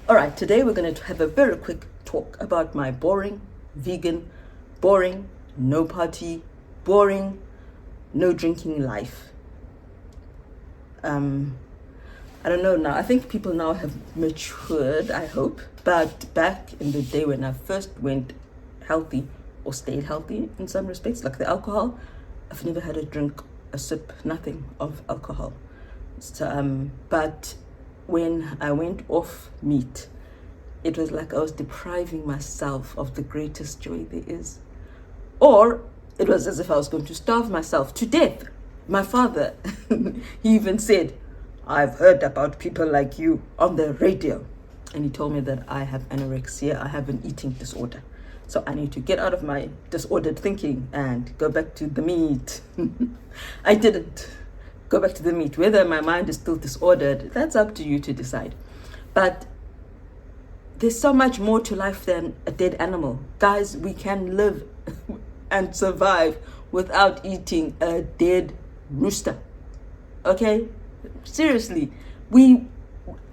All right, today we're going to have a very quick talk about my boring, vegan, boring, no party, boring, no drinking life. I don't know now. I think people now have matured, I hope. But back in the day when I first went healthy or stayed healthy in some respects, like the alcohol, I've never had a drink, a sip, nothing of alcohol. So, but when I went off meat, it was like I was depriving myself of the greatest joy there is. Or it was as if I was going to starve myself to death. My father, he even said, I've heard about people like you on the radio. And he told me that I have anorexia, I have an eating disorder. So I need to get out of my disordered thinking and go back to the meat. I didn't go back to the meat. Whether my mind is still disordered, that's up to you to decide. But there's so much more to life than a dead animal. Guys, we can live and survive without eating a dead rooster. Okay? Seriously, we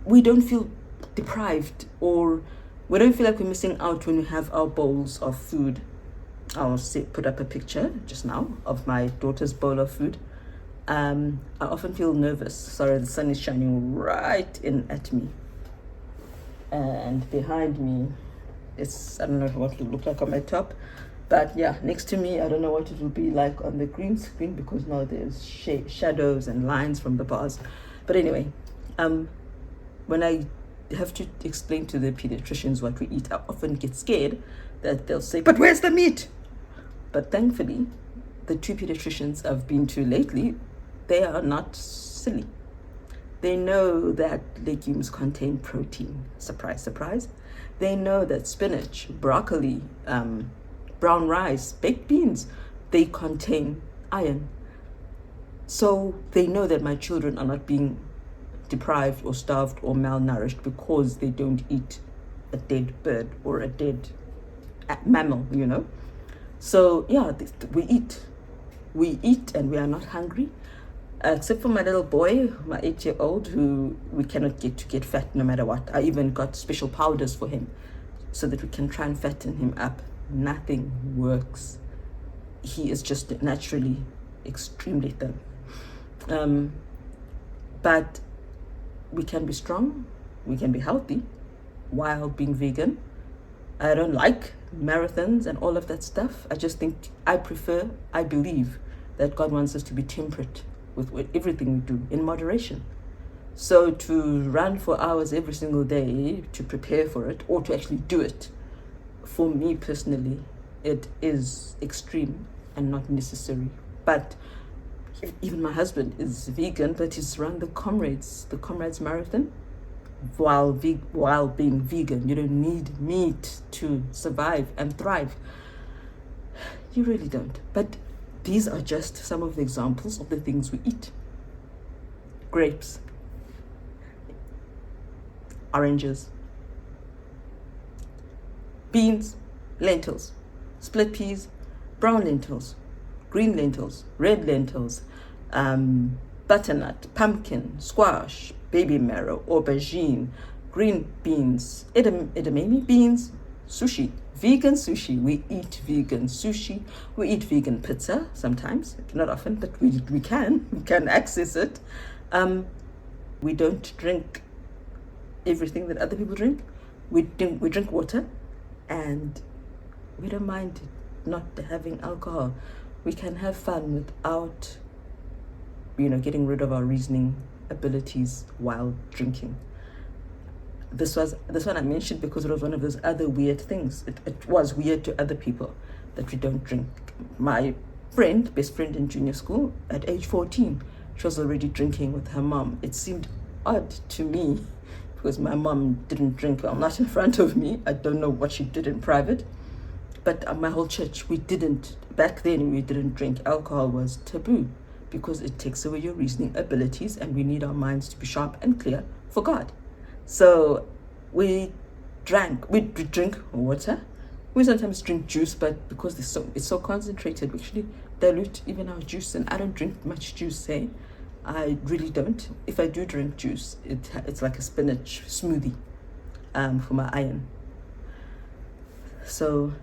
don't feel deprived, or we don't feel like we're missing out when we have our bowls of food. I'll put up a picture just now of my daughter's bowl of food. I often feel nervous. Sorry, the sun is shining right in at me. And behind me, I don't know what it will look like on my top. But yeah, next to me, I don't know what it will be like on the green screen because now there's shadows and lines from the bars. But anyway, when I have to explain to the pediatricians what we eat, I often get scared that they'll say, but where's the meat? But thankfully, the two pediatricians I've been to lately, they are not silly. They know that legumes contain protein. Surprise, surprise. They know that spinach, broccoli, brown rice, baked beans, they contain iron. So they know that my children are not being deprived or starved or malnourished because they don't eat a dead bird or a dead mammal, you know. So yeah, we eat and we are not hungry. Except for my little boy, my 8-year-old, who we cannot get fat no matter what. I even got special powders for him so that we can try and fatten him up. Nothing works. He is just naturally extremely thin. But we can be strong, we can be healthy while being vegan. I don't like marathons and all of that stuff. I just think I believe that God wants us to be temperate with everything we do in moderation. So to run for hours every single day to prepare for it or to actually do it, for me personally, it is extreme and not necessary. But even my husband is vegan, but he's run the Comrades Marathon while being vegan. You don't need meat to survive and thrive. You really don't. But these are just some of the examples of the things we eat. Grapes, oranges, beans, lentils, split peas, brown lentils, green lentils, red lentils, butternut, pumpkin, squash, baby marrow, aubergine, green beans, edamame beans, sushi, vegan sushi. We eat vegan sushi. We eat vegan pizza sometimes, not often, but we can access it. We don't drink everything that other people drink. We drink water, and we don't mind not having alcohol. We can have fun without, getting rid of our reasoning abilities while drinking. This one I mentioned because it was one of those other weird things. It was weird to other people that we don't drink. My best friend in junior school, at age 14, she was already drinking with her mom. It seemed odd to me because my mom didn't drink. Well, not in front of me. I don't know what she did in private. But my whole church, back then we didn't drink. Alcohol was taboo because it takes away your reasoning abilities, and we need our minds to be sharp and clear for God. So we drink water. We sometimes drink juice, but because it's so concentrated, we actually dilute even our juice. And I don't drink much juice, I really don't. If I do drink juice, it's like a spinach smoothie. for my iron. So,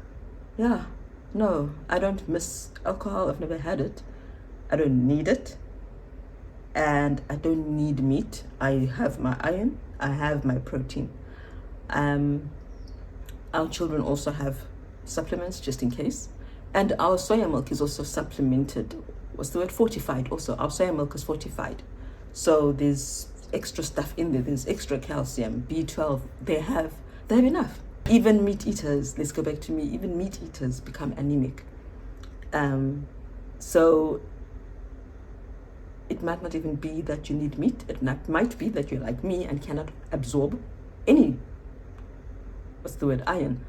yeah, no, I don't miss alcohol. I've never had it. I don't need it. And I don't need meat. I have my iron. I have my protein. Our children also have supplements just in case. And our soya milk is also supplemented. What's the word? Fortified also. Our soya milk is fortified. So there's extra stuff in there. There's extra calcium, B12. They have enough. Even meat eaters, let's go back to me, even meat eaters become anemic. So it might not even be that you need meat. It might be that you're like me and cannot absorb any, iron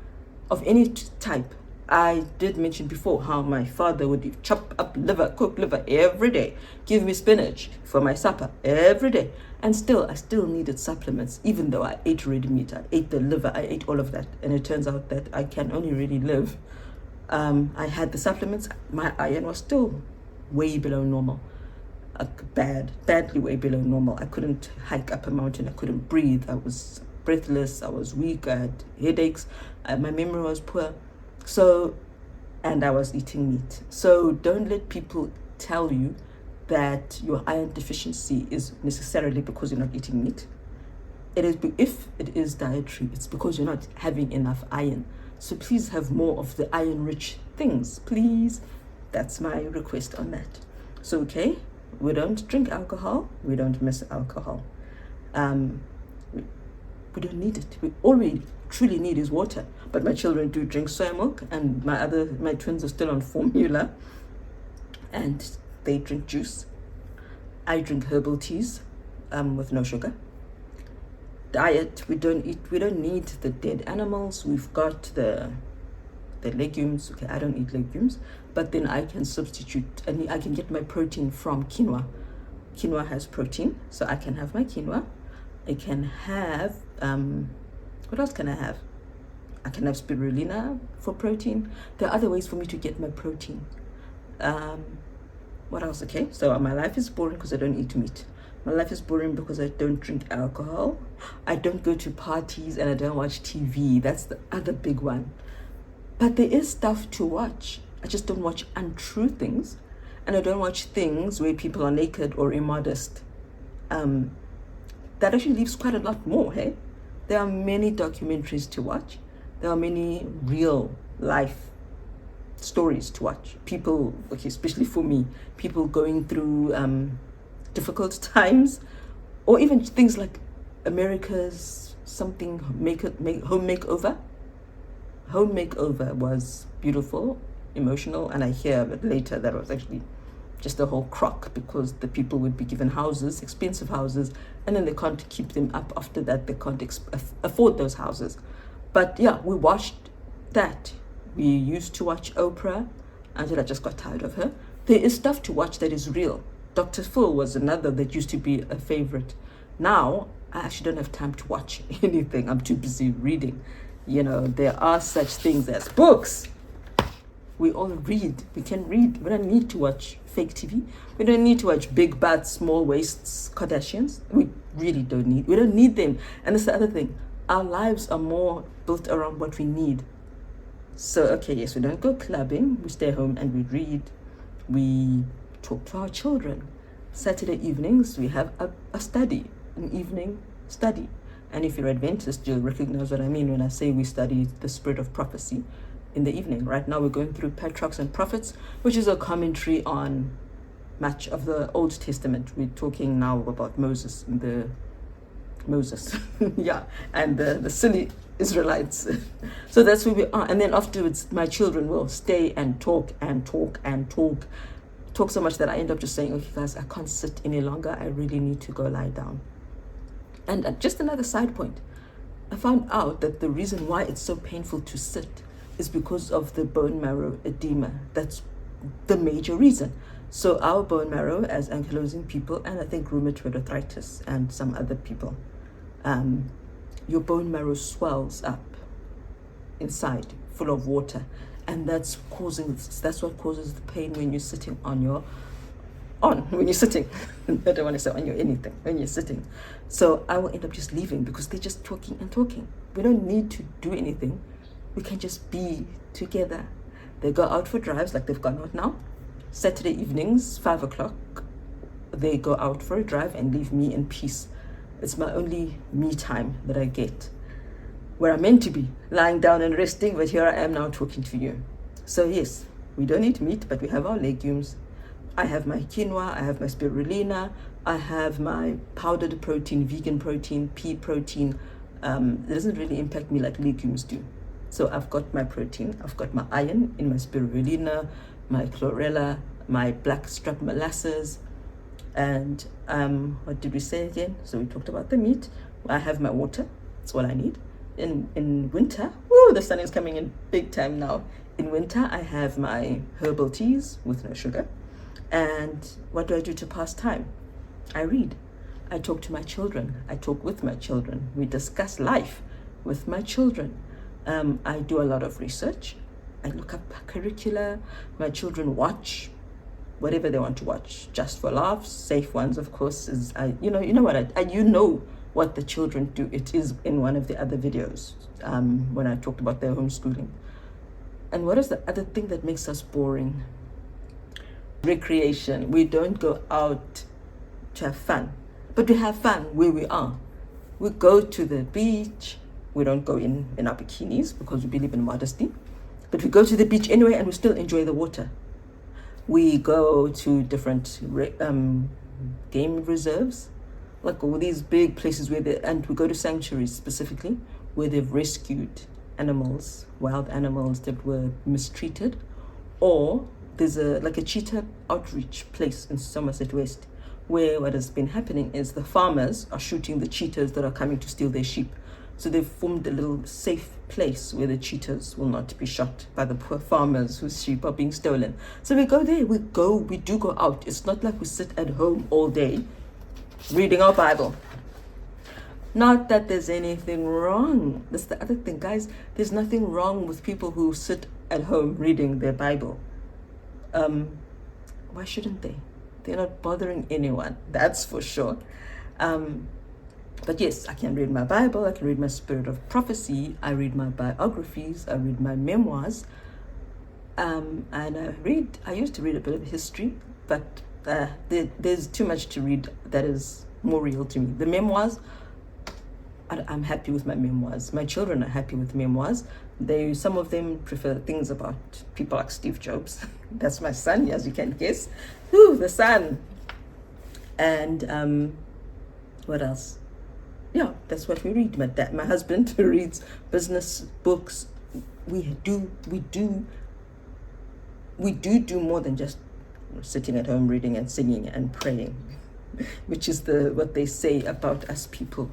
of any type. I did mention before how my father would chop up liver, cook liver every day, give me spinach for my supper every day. And I still needed supplements, even though I ate red meat, I ate the liver, I ate all of that. And it turns out that I can only really live. I had the supplements, my iron was still way below normal. Badly way below normal. I couldn't hike up a mountain, I couldn't breathe, I was breathless, I was weak, I had headaches, my memory was poor. So, and I was eating meat. So don't let people tell you that your iron deficiency is necessarily because you're not eating meat. If it is dietary, it's because you're not having enough iron. So please have more of the iron-rich things, please. That's my request on that. So, okay, we don't drink alcohol, we don't miss alcohol. We don't need it. All we truly need is water. But my children do drink soya milk, and my twins are still on formula, and they drink juice. I drink herbal teas with no sugar. Diet, we don't need the dead animals. We've got the legumes. Okay, I don't eat legumes, but then I can substitute, and I can get my protein from quinoa. Quinoa has protein, so I can have my quinoa. I can have what else can I have? I can have spirulina for protein. There are other ways for me to get my protein. What else? Okay, so my life is boring because I don't eat meat. My life is boring because I don't drink alcohol. I don't go to parties and I don't watch TV. That's the other big one. But there is stuff to watch. I just don't watch untrue things. And I don't watch things where people are naked or immodest. That actually leaves quite a lot more, hey? There are many documentaries to watch. There are many real life stories to watch. People, okay, especially for me, people going through difficult times, or even things like America's something home makeover. Home makeover was beautiful, emotional, and I hear that later that was actually just a whole crock because the people would be given houses, expensive houses, and then they can't keep them up after that. They can't afford those houses. But yeah, we watched that. We used to watch Oprah until I just got tired of her. There is stuff to watch that is real. Dr. Phil was another that used to be a favorite. Now, I actually don't have time to watch anything. I'm too busy reading. You know, there are such things as books. We all read. We can read. We don't need to watch fake TV. We don't need to watch big butts, small waists, Kardashians. We really don't need. We don't need them. And that's the other thing. Our lives are more built around what we need. So, okay, yes, we don't go clubbing. We stay home and we read. We talk to our children. Saturday evenings, we have a study, an evening study. And if you're Adventist, you'll recognize what I mean when I say we study the spirit of prophecy in the evening. Right now we're going through Patriarchs and Prophets, which is a commentary on much of the Old Testament. We're talking now about Moses, yeah, and the silly Israelites. So that's where we are. And then afterwards, my children will stay and talk and talk and talk so much that I end up just saying, okay, guys, I can't sit any longer. I really need to go lie down. And just another side point, I found out that the reason why it's so painful to sit is because of the bone marrow edema. That's the major reason. So our bone marrow as ankylosing people, and I think rheumatoid arthritis and some other people, your bone marrow swells up inside, full of water, and that's what causes the pain when you're sitting on your on when you're sitting. I don't want to say on your anything, when you're sitting. So I will end up just leaving because they're just talking and talking. We don't need to do anything. We can just be together. They go out for drives like they've gone out now. Saturday evenings, 5 o'clock, they go out for a drive and leave me in peace. It's my only me time that I get, where I'm meant to be, lying down and resting, but here I am now talking to you. So yes, we don't eat meat, but we have our legumes. I have my quinoa, I have my spirulina, I have my powdered protein, vegan protein, pea protein. It doesn't really impact me like legumes do. So I've got my protein, I've got my iron in my spirulina, my chlorella, my blackstrap molasses, and what did we say again? So we talked about the meat. I have my water, that's all I need. In winter, woo, the sun is coming in big time now. In winter, I have my herbal teas with no sugar. And what do I do to pass time? I read. I talk to my children. I talk with my children. We discuss life with my children. I do a lot of research. I look up curricula. My children watch whatever they want to watch, just for laughs. Safe ones, of course, is you know what the children do. It is in one of the other videos when I talked about their homeschooling. And what is the other thing that makes us boring? Recreation. We don't go out to have fun, but we have fun where we are. We go to the beach. We don't go in our bikinis because we believe in modesty, but we go to the beach anyway and we still enjoy the water. We go to different game reserves, like all these big places and we go to sanctuaries specifically where they've rescued animals, wild animals that were mistreated, or there's a cheetah outreach place in Somerset West where what has been happening is the farmers are shooting the cheetahs that are coming to steal their sheep. So they've formed a little safe place where the cheetahs will not be shot by the poor farmers whose sheep are being stolen. So we go there, we do go out. It's not like we sit at home all day reading our Bible. Not that there's anything wrong. That's the other thing, guys. There's nothing wrong with people who sit at home reading their Bible. Why shouldn't they? They're not bothering anyone, that's for sure. But yes, I can read my Bible, I can read my Spirit of Prophecy, I read my biographies, I read my memoirs, and I used to read a bit of history, but there's too much to read that is more real to me. The memoirs, I'm happy with my memoirs. My children are happy with memoirs. Some of them prefer things about people like Steve Jobs. That's my son, as you can guess. Ooh, the son. And what else? Yeah, that's what we read. My husband reads business books. We do more than just sitting at home reading and singing and praying, which is what they say about us people.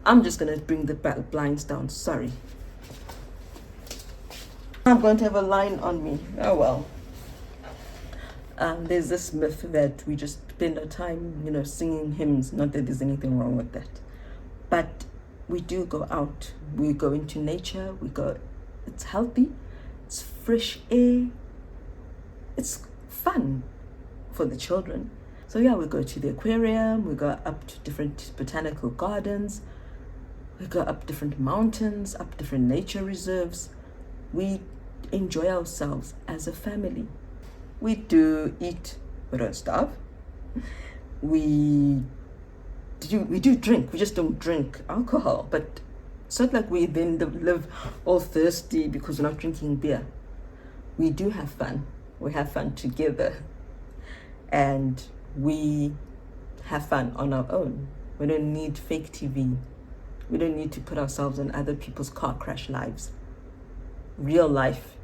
I'm just gonna bring the blinds down. Sorry. I'm going to have a line on me. Oh well. There's this myth that we just spend our time, singing hymns. Not that there's anything wrong with that. But we do go out. We go into nature. It's healthy. It's fresh air. It's fun for the children. So yeah, we go to the aquarium. We go up to different botanical gardens. We go up different mountains, up different nature reserves. We enjoy ourselves as a family. We do eat. We don't starve. We do drink. We just don't drink alcohol. But it's not like we then live all thirsty because we're not drinking beer. We do have fun. We have fun together. And we have fun on our own. We don't need fake TV. We don't need to put ourselves in other people's car crash lives. Real life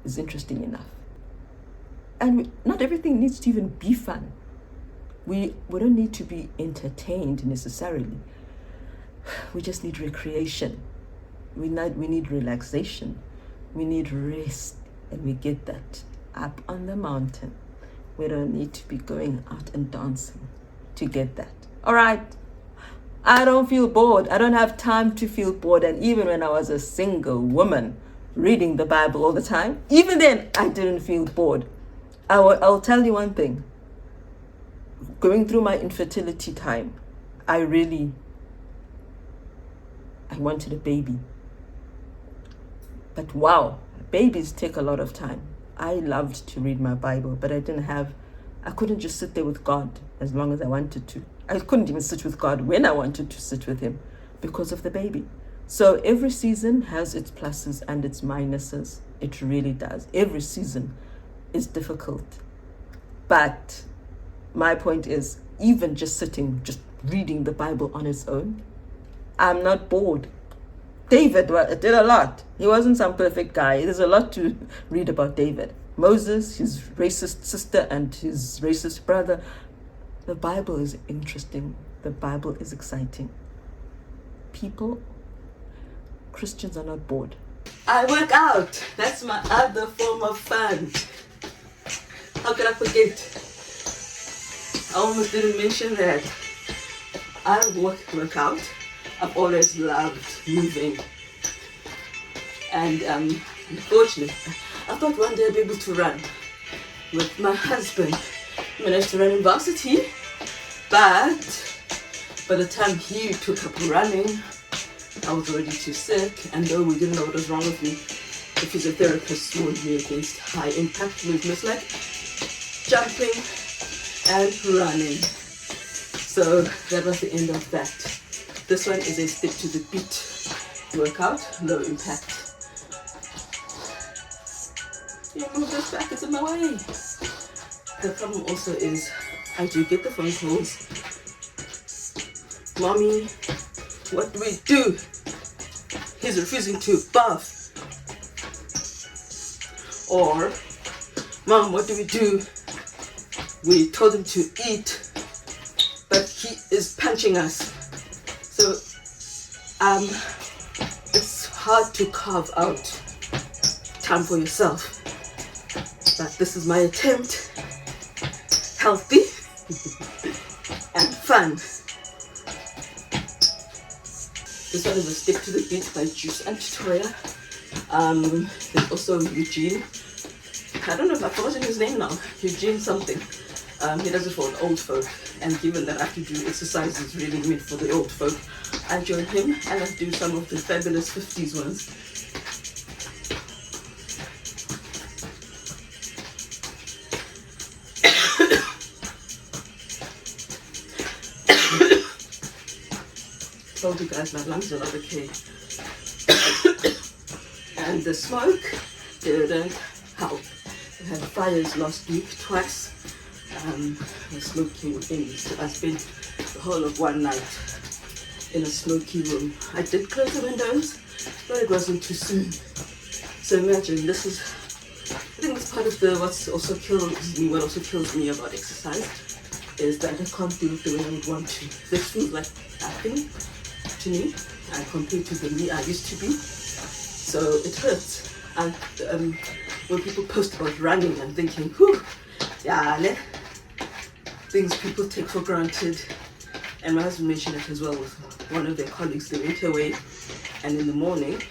is interesting enough. And not everything needs to even be fun. We don't need to be entertained necessarily. We just need recreation. We need relaxation. We need rest. And we get that up on the mountain. We don't need to be going out and dancing to get that. All right. I don't feel bored. I don't have time to feel bored. And even when I was a single woman reading the Bible all the time, even then I didn't feel bored. I'll tell you one thing. going through my infertility time, I wanted a baby. But wow, babies take a lot of time. I loved to read my Bible, but I couldn't just sit there with God as long as I wanted to. I couldn't even sit with God when I wanted to sit with him because of the baby. So every season has its pluses and its minuses. It really does. Every season is difficult. But my point is, even just sitting, just reading the Bible on its own, I'm not bored. David did a lot. He wasn't some perfect guy. There's a lot to read about David. Moses, his racist sister and his racist brother. The Bible is interesting. The Bible is exciting. Christians are not bored. I work out. That's my other form of fun. How could I forget? I almost didn't mention that. I work out. I've always loved moving. And unfortunately, I thought one day I'd be able to run with my husband. I managed to run in varsity, but by the time he took up running, I was already too sick, and though we didn't know what was wrong with me, the physiotherapist warned me against high impact movements like jumping and running. So that was the end of that. This one is a stick to the beat workout, low impact. You move this back, it's in my way. The problem also is I do get the phone calls. Mommy, what do we do? He's refusing to bath. Or, Mom, what do we do? We told him to eat, but he is punching us. So, it's hard to carve out time for yourself. But this is my attempt. Healthy and fun. This one is a stick to the beat by Juice and Toya. There's also Eugene. I don't know if I've forgotten his name now. Eugene something. He does it for the old folk. And given that I have to do exercises really meant for the old folk, I join him and I do some of the fabulous 50s ones. Told you guys my lungs are not okay. And the smoke didn't help. I had fires last week twice. The smoking in. So I spent the whole of one night in a smoky room. I did close the windows, but it wasn't too soon. So imagine this is, I think that's part of what also kills me about exercise is that I can't do it the way I would want to. This feels like nothing to me compared to the me I used to be. So it hurts. And when people post about running, I'm thinking, whew, yeah, things people take for granted. And my husband mentioned it as well with one of their colleagues. They went away, and in the morning,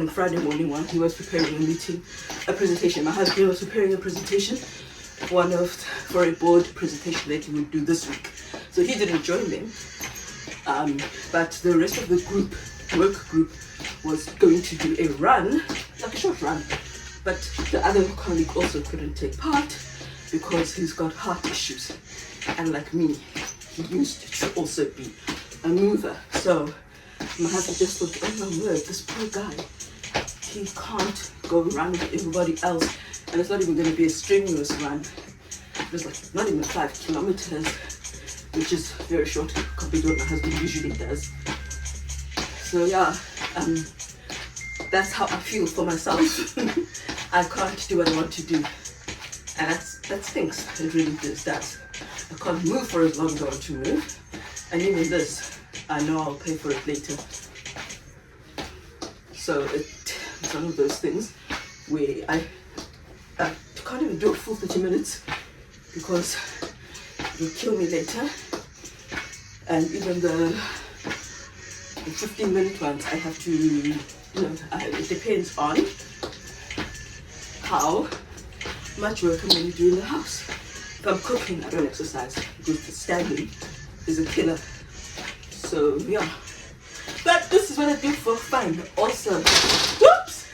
Friday morning, while he was preparing a presentation. My husband was preparing a presentation, for a board presentation that he would do this week. So he didn't join them, but the rest of the work group, was going to do a run, like a short run. But the other colleague also couldn't take part because he's got heart issues. And like me, he used to also be a mover. So my husband just thought, oh my word, this poor guy, he can't go run with everybody else. And it's not even going to be a strenuous run. It was like not even 5 kilometers, which is very short compared to what my husband usually does. So yeah, that's how I feel for myself. I can't do what I want to do, and that stinks. It really does that. I can't move for as long as I want to move, and even this, I know I'll pay for it later. So it's one of those things where I can't even do a full 30 minutes because it will kill me later. And even the 15-minute ones, I have to, it depends on how much work I'm going to do in the house. If I'm cooking, I don't exercise because the standing is a killer. So yeah, but this is what I do for fun. Also, whoops,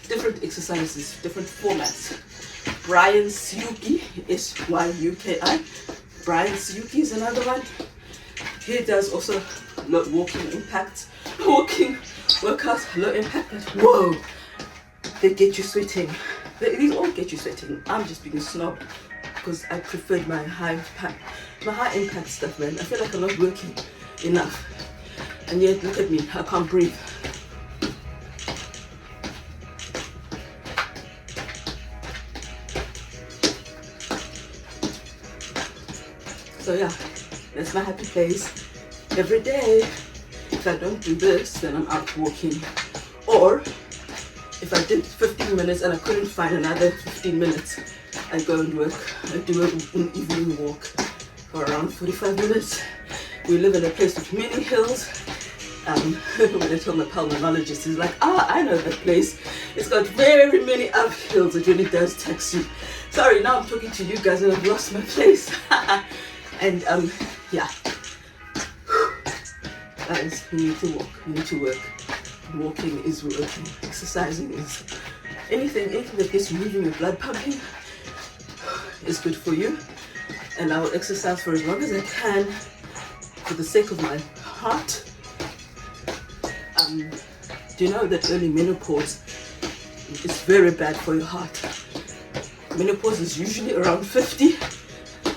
different exercises, different formats. Brian Syuki, S-Y-U-K-I. Brian Syuki is another one. He does also walking workouts, low impact. But whoa, they get you sweating. These all get you sweating. I'm just being a snob because I preferred my high impact stuff, man. I feel like I'm not working enough, and yet look at me, I can't breathe. So yeah, that's my happy place every day. If I don't do this, then I'm out walking. Or if I did 15 minutes and I couldn't find another 15 minutes, I go and work. I do an evening walk for around 45 minutes. We live in a place with many hills. When I told my pulmonologist, he's like, I know that place. It's got very many uphills. It really does tax you. Sorry, now I'm talking to you guys and I've lost my place. And yeah, guys, you need to walk, you need to work. Walking is working, exercising is anything that gets you moving, your blood pumping is good for you. And I will exercise for as long as I can for the sake of my heart. Do you know that early menopause is very bad for your heart? Menopause is usually around 50,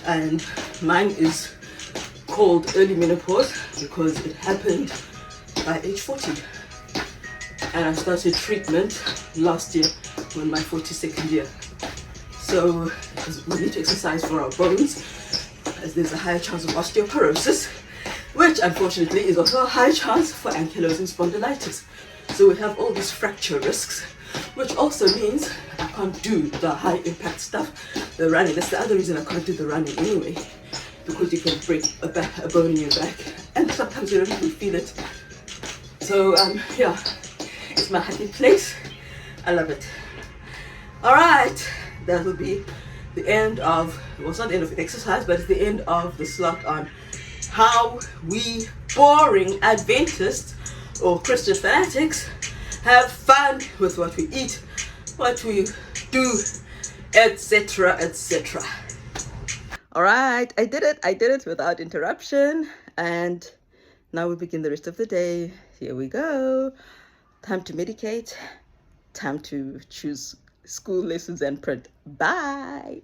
and mine is called early menopause because it happened by age 40. And I started treatment last year in my 42nd year. So we need to exercise for our bones, as there's a higher chance of osteoporosis, which unfortunately is also a high chance for ankylosing spondylitis. So we have all these fracture risks, which also means I can't do the high impact stuff, the running. That's the other reason I can't do the running anyway, because you can break a bone in your back and sometimes you don't even feel it. So yeah, it's my happy place. I love it. All right, that will be the end of, well, it's not the end of exercise, but it's the end of the slot on how we boring Adventists or Christian fanatics have fun with what we eat, what we do, etc., etc. All right, I did it without interruption, and now we begin the rest of the day. Here we go. Time to medicate, time to choose school lessons and print. Bye.